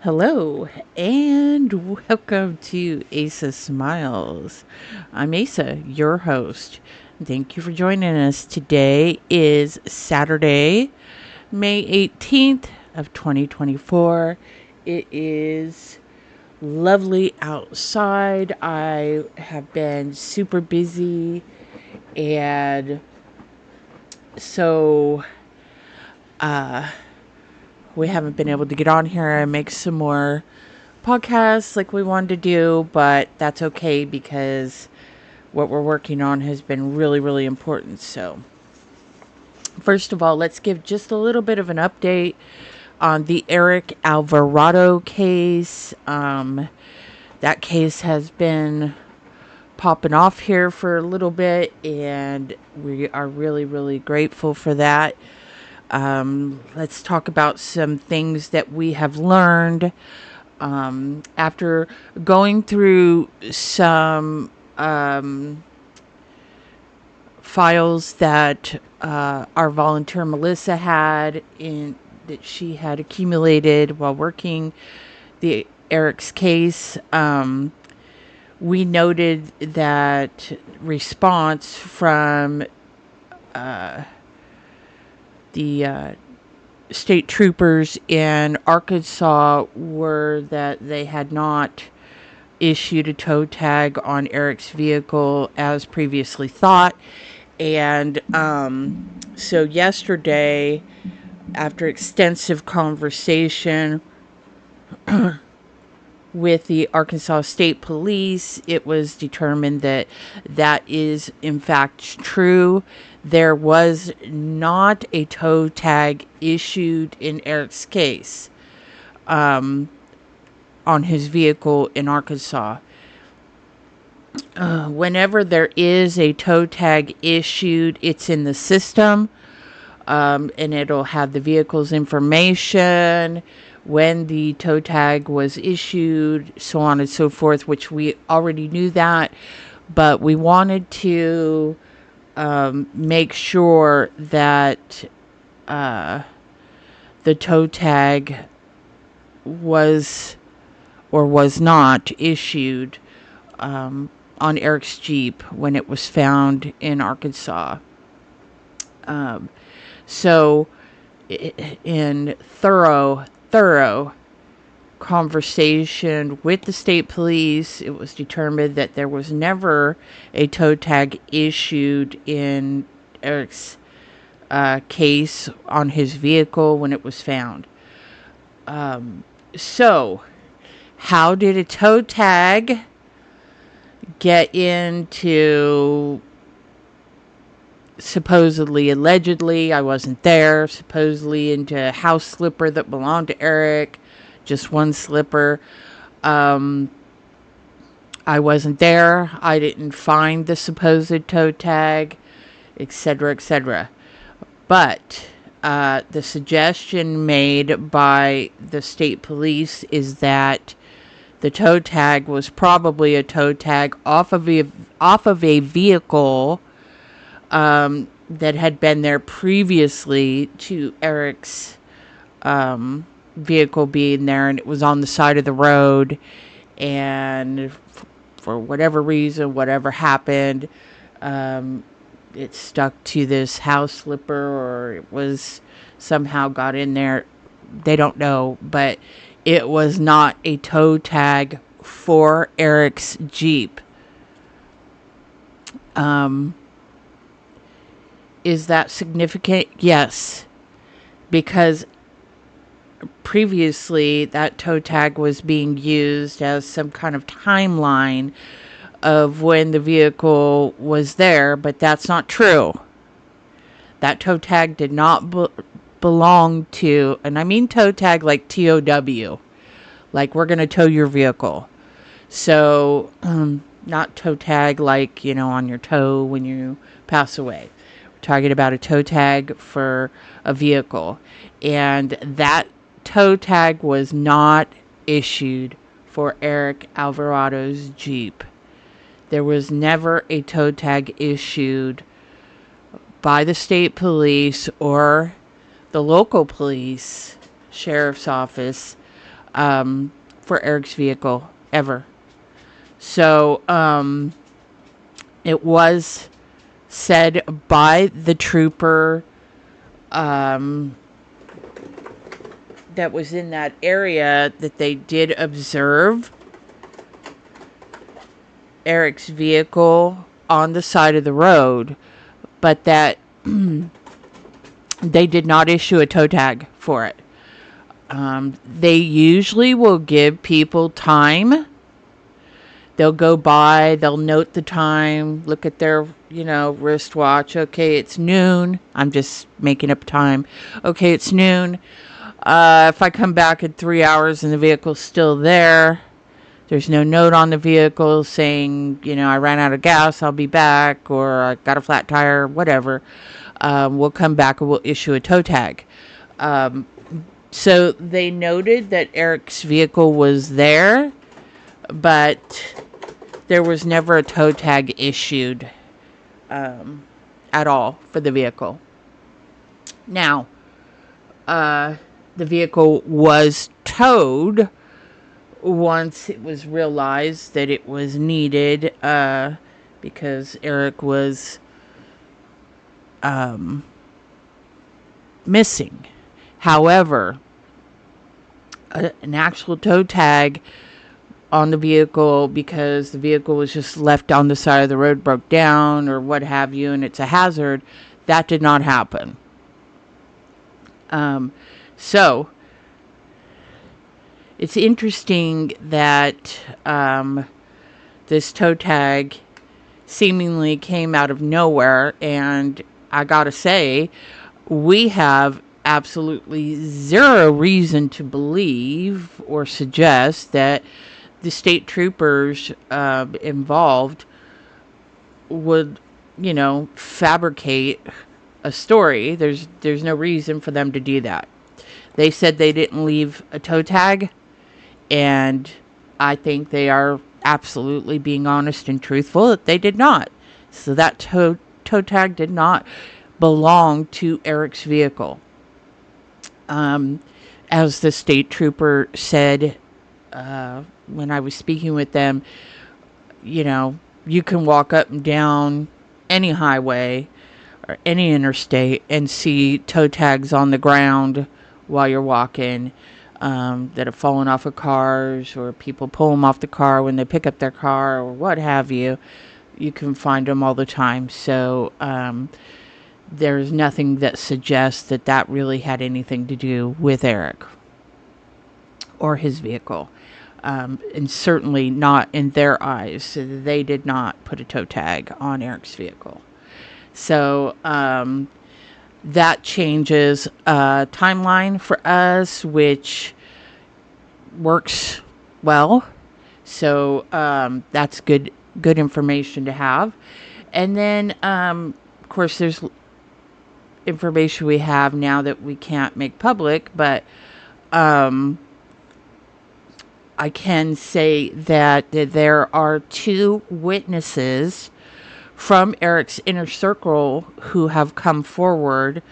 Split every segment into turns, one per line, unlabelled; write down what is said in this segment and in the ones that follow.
Hello and welcome to Asa Smiles. I'm Asa, your host. Thank you for joining us. Today is Saturday, May 18th of 2024. It is lovely outside. I have been super busy and so we haven't been able to get on here and make some more podcasts like we wanted to do, but that's okay because what we're working on has been really, really important. So, first of all, let's give just a little bit of an update on the Eric Alvarado case. That case has been popping off here for a little bit, and we are really, really grateful for that. Let's talk about some things that we have learned after going through some files that our volunteer Melissa had in that she had accumulated while working the Eric's case. We noted that response from the state troopers in Arkansas were that they had not issued a tow tag on Eric's vehicle as previously thought. And so yesterday, after extensive conversation with the Arkansas State Police, it was determined that that is in fact true. There was not a tow tag issued in Eric's case on his vehicle in Arkansas. Whenever there is a tow tag issued, it's in the system, and it'll have the vehicle's information, when the tow tag was issued, so on and so forth, which we already knew that, but we wanted to make sure that the tow tag was or was not issued on Eric's Jeep when it was found in Arkansas. So in thorough conversation with the state police, it was determined that there was never a tow tag issued in Eric's case on his vehicle when it was found. So, how did a tow tag get into supposedly, allegedly, I wasn't there, supposedly into a house slipper that belonged to Eric, just one slipper. I wasn't there. I didn't find the supposed tow tag, etc., etc. But the suggestion made by the state police is that the tow tag was probably a tow tag off of a vehicle that had been there previously to Eric's vehicle being there, and it was on the side of the road, and for whatever reason, whatever happened, it stuck to this house slipper, or it was somehow got in there. They don't know, but it was not a tow tag for Eric's Jeep. Is that significant? Yes, because previously that tow tag was being used as some kind of timeline of when the vehicle was there, but that's not true. That tow tag did not belong to, and I mean tow tag like TOW, like we're going to tow your vehicle. So, not tow tag like, on your toe when you pass away. We're talking about a tow tag for a vehicle. And that tow tag was not issued for Eric Alvarado's Jeep. There was never a tow tag issued by the state police or the local police sheriff's office for Eric's vehicle ever. So it was said by the trooper that was in that area that they did observe Eric's vehicle on the side of the road, but that they did not issue a tow tag for it. They usually will give people time. They'll go by, they'll note the time, look at their, wristwatch. Okay, it's noon. I'm just making up time. Okay, it's noon. If I come back in 3 hours and the vehicle's still there, there's no note on the vehicle saying, I ran out of gas, I'll be back, or I got a flat tire, whatever. We'll come back and we'll issue a tow tag. So they noted that Eric's vehicle was there, but there was never a tow tag issued at all for the vehicle. Now, the vehicle was towed once it was realized that it was needed because Eric was missing. However, an actual tow tag on the vehicle, because the vehicle was just left on the side of the road, broke down or what have you, and it's a hazard, that did not happen. So it's interesting that this tow tag seemingly came out of nowhere, and I gotta say, we have absolutely zero reason to believe or suggest that the state troopers involved would, fabricate a story. There's no reason for them to do that. They said they didn't leave a tow tag, and I think they are absolutely being honest and truthful that they did not. So that tow tag did not belong to Eric's vehicle. As the state trooper said when I was speaking with them, you can walk up and down any highway or any interstate and see tow tags on the ground while you're walking that have fallen off of cars, or people pull them off the car when they pick up their car or what have you. You can find them all the time. So there's nothing that suggests that that really had anything to do with Eric or his vehicle. And certainly not in their eyes. They did not put a tow tag on Eric's vehicle. So that changes a timeline for us, which works well. So that's good information to have. And then, of course, there's information we have now that we can't make public, but I can say that there are 2 witnesses from Eric's inner circle who have come forward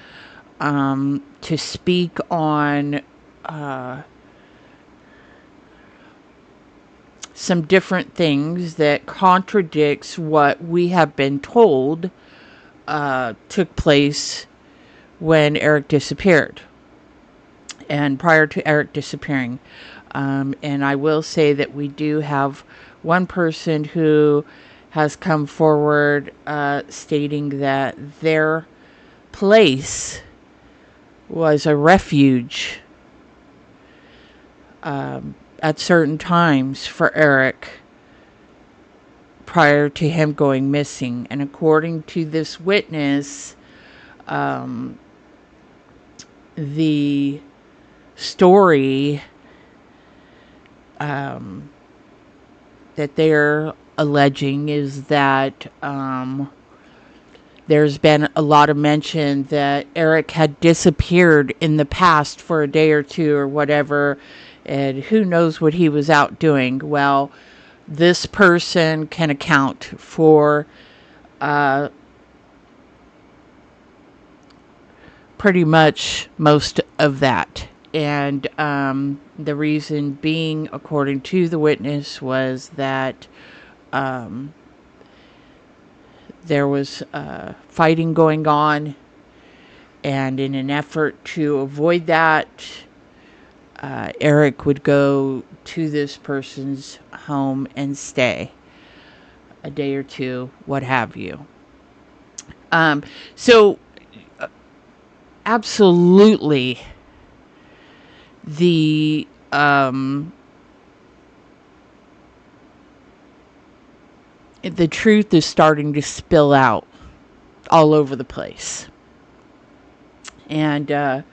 to speak on some different things that contradicts what we have been told took place when Eric disappeared and prior to Eric disappearing. And I will say that we do have one person who has come forward stating that their place was a refuge at certain times for Eric prior to him going missing. And according to this witness, the story that they're alleging is that there's been a lot of mention that Eric had disappeared in the past for a day or two or whatever, and who knows what he was out doing. Well, this person can account for pretty much most of that. And the reason being, according to the witness, was that there was fighting going on. And in an effort to avoid that, Eric would go to this person's home and stay a day or two, what have you. So absolutely, the truth is starting to spill out all over the place. And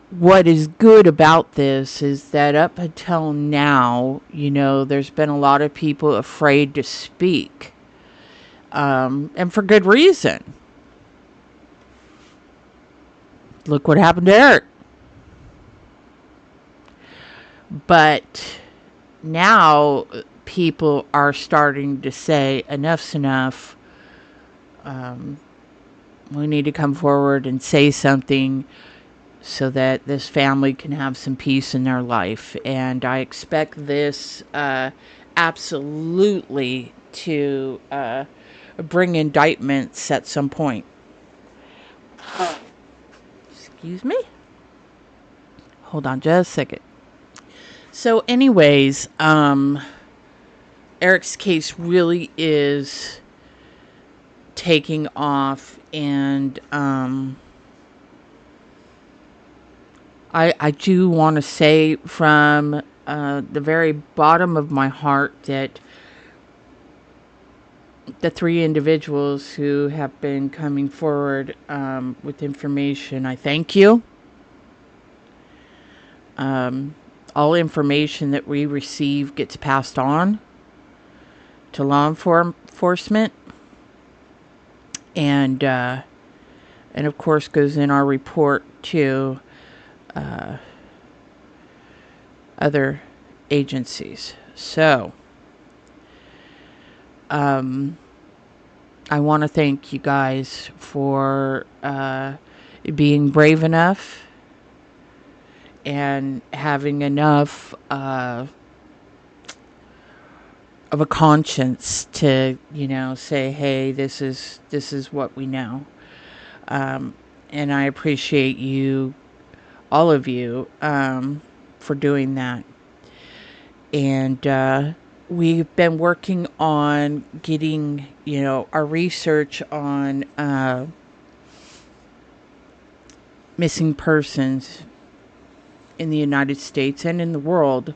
what is good about this is that up until now, there's been a lot of people afraid to speak. And for good reason. Look what happened to Eric. But now people are starting to say, enough's enough. We need to come forward and say something so that this family can have some peace in their life. And I expect this absolutely to bring indictments at some point. Excuse me? Hold on just a second. So anyways, Eric's case really is taking off, and I do want to say from the very bottom of my heart that the three individuals who have been coming forward with information, I thank you. All information that we receive gets passed on to law enforcement, and of course goes in our report to other agencies. So I want to thank you guys for being brave enough and having enough of a conscience to, say, hey, this is what we know. And I appreciate you, all of you, for doing that. And we've been working on getting, our research on missing persons in the United States and in the world.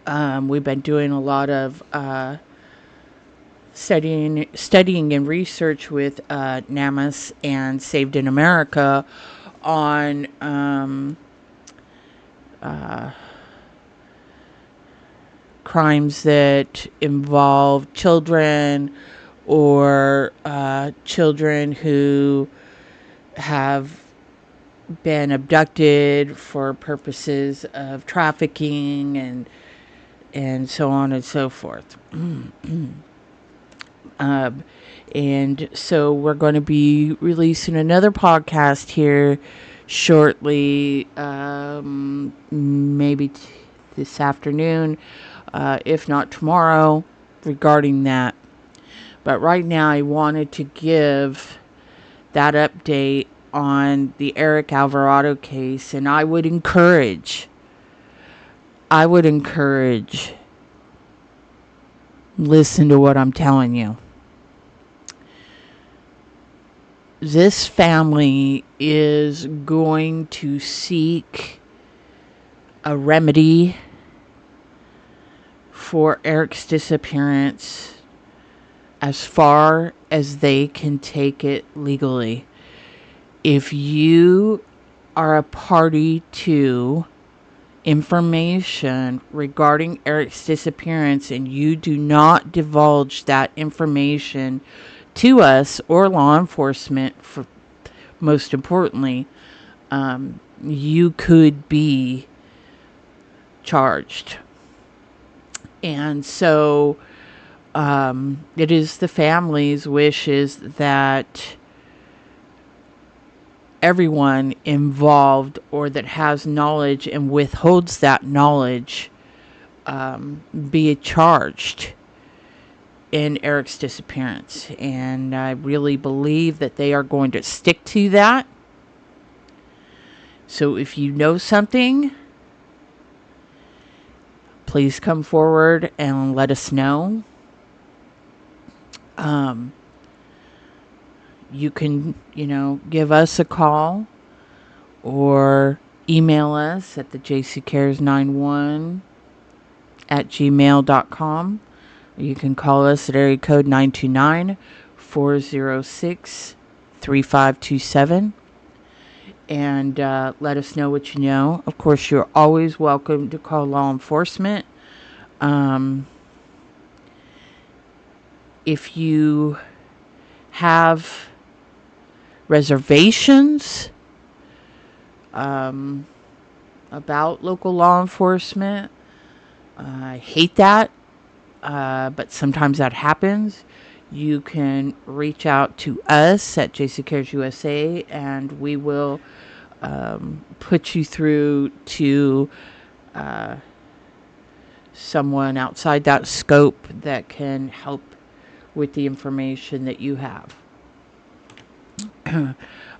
We've been doing a lot of studying and research with NAMAS and Saved in America on crimes that involve children, or children who have been abducted for purposes of trafficking and so on and so forth. And so we're going to be releasing another podcast here shortly, maybe this afternoon, if not tomorrow, regarding that. But right now I wanted to give that update on the Eric Alvarado case, and I would encourage, listen to what I'm telling you. This family is going to seek a remedy for Eric's disappearance as far as they can take it legally. If you are a party to information regarding Eric's disappearance and you do not divulge that information to us or law enforcement, for most importantly, you could be charged. And so It is the family's wishes that everyone involved or that has knowledge and withholds that knowledge be charged in Eric's disappearance. And I really believe that they are going to stick to that. So if you know something, please come forward and let us know. You can, give us a call or email us at the jccares91@gmail.com. You can call us at area code 929-406-3527 and let us know what you know. Of course, you're always welcome to call law enforcement. If you have reservations about local law enforcement, I hate that, but sometimes that happens. You can reach out to us at JC Cares USA, and we will put you through to someone outside that scope that can help with the information that you have.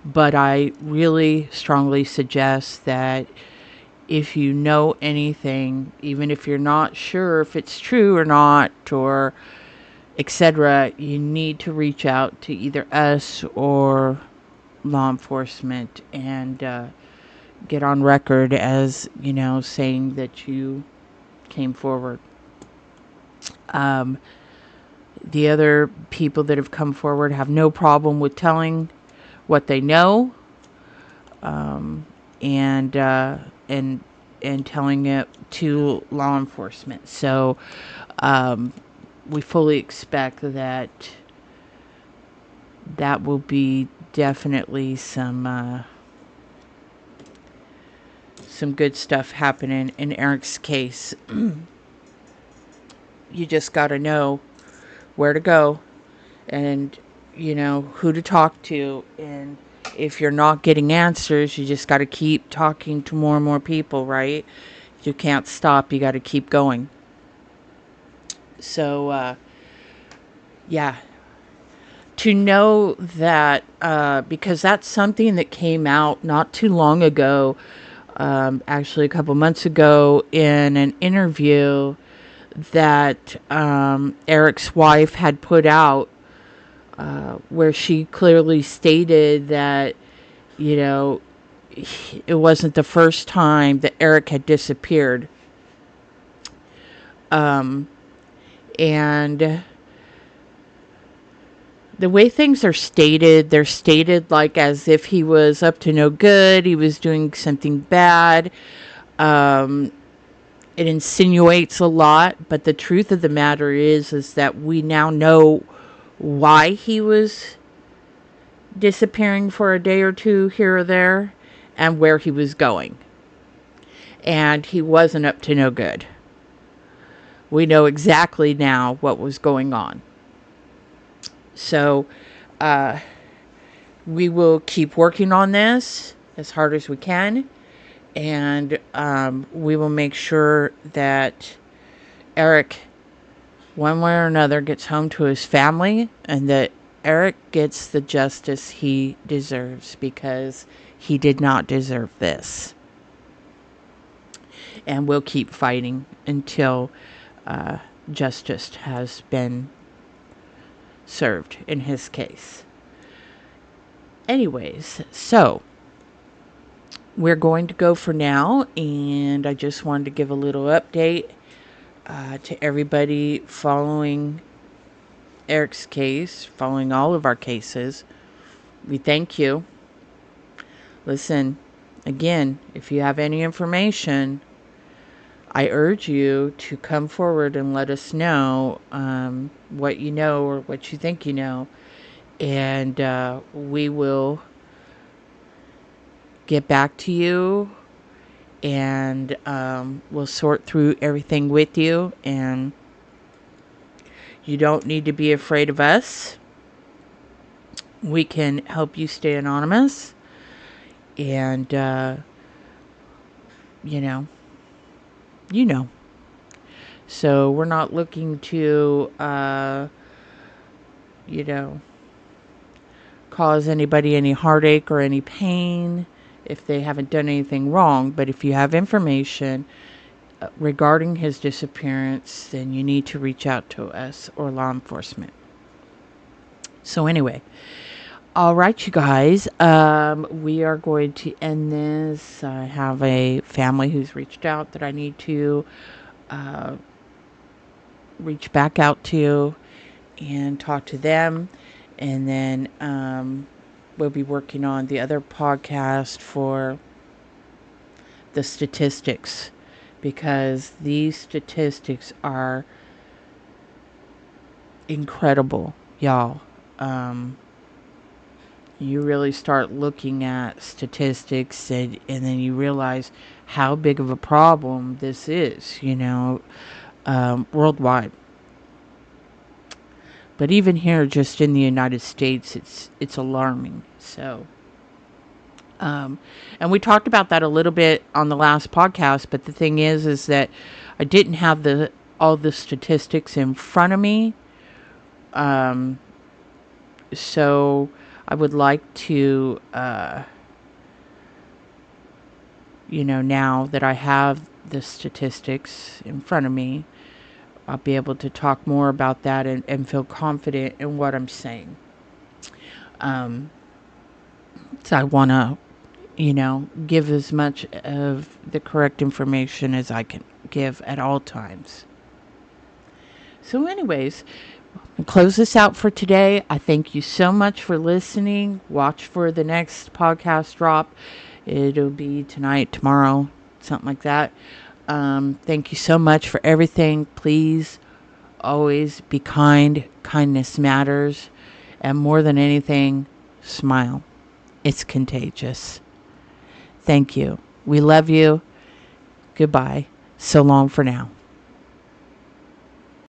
But I really strongly suggest that if you know anything, even if you're not sure if it's true or not, or etc., you need to reach out to either us or law enforcement and get on record as, saying that you came forward. The other people that have come forward have no problem with telling what they know, and telling it to law enforcement. So we fully expect that will be definitely some good stuff happening in Eric's case. You just got to know where to go and who to talk to, and if you're not getting answers, you just got to keep talking to more and more people, right? You can't stop, you got to keep going. So yeah, to know that, because that's something that came out not too long ago, actually a couple months ago, in an interview that Eric's wife had put out, where she clearly stated that, it wasn't the first time that Eric had disappeared. And the way things are stated, they're stated like as if he was up to no good, he was doing something bad. It insinuates a lot, but the truth of the matter is that we now know why he was disappearing for a day or two here or there, and where he was going. And he wasn't up to no good. We know exactly now what was going on. So we will keep working on this as hard as we can, and we will make sure that Eric, one way or another, gets home to his family, and that Eric gets the justice he deserves, because he did not deserve this. And we'll keep fighting until justice has been served in his case. Anyways, so we're going to go for now, and I just wanted to give a little update to everybody following Eric's case, following all of our cases. We thank you. Listen, again, if you have any information, I urge you to come forward and let us know what you know or what you think you know, and we will get back to you, and we'll sort through everything with you, and You don't need to be afraid of us. We can help you stay anonymous. And, you know, you know. So we're not looking to, you know, cause anybody any heartache or any pain if they haven't done anything wrong. But if you have information regarding his disappearance, then you need to reach out to us or law enforcement. So anyway, all right, you guys, we are going to end this. I have a family who's reached out that I need to reach back out to and talk to them. And then we'll be working on the other podcast for the statistics, because these statistics are incredible, y'all. You really start looking at statistics, and then you realize how big of a problem this is, worldwide. But even here, just in the United States, it's alarming. So, and we talked about that a little bit on the last podcast. But the thing is that I didn't have all the statistics in front of me. So I would like to, now that I have the statistics in front of me, I'll be able to talk more about that and feel confident in what I'm saying. So I want to, give as much of the correct information as I can give at all times. So anyways, I'll close this out for today. I thank you so much for listening. Watch for the next podcast drop. It'll be tonight, tomorrow, something like that. Thank you so much for everything. Please always be kind. Kindness matters. And more than anything, smile. It's contagious. Thank you. We love you. Goodbye. So long for now.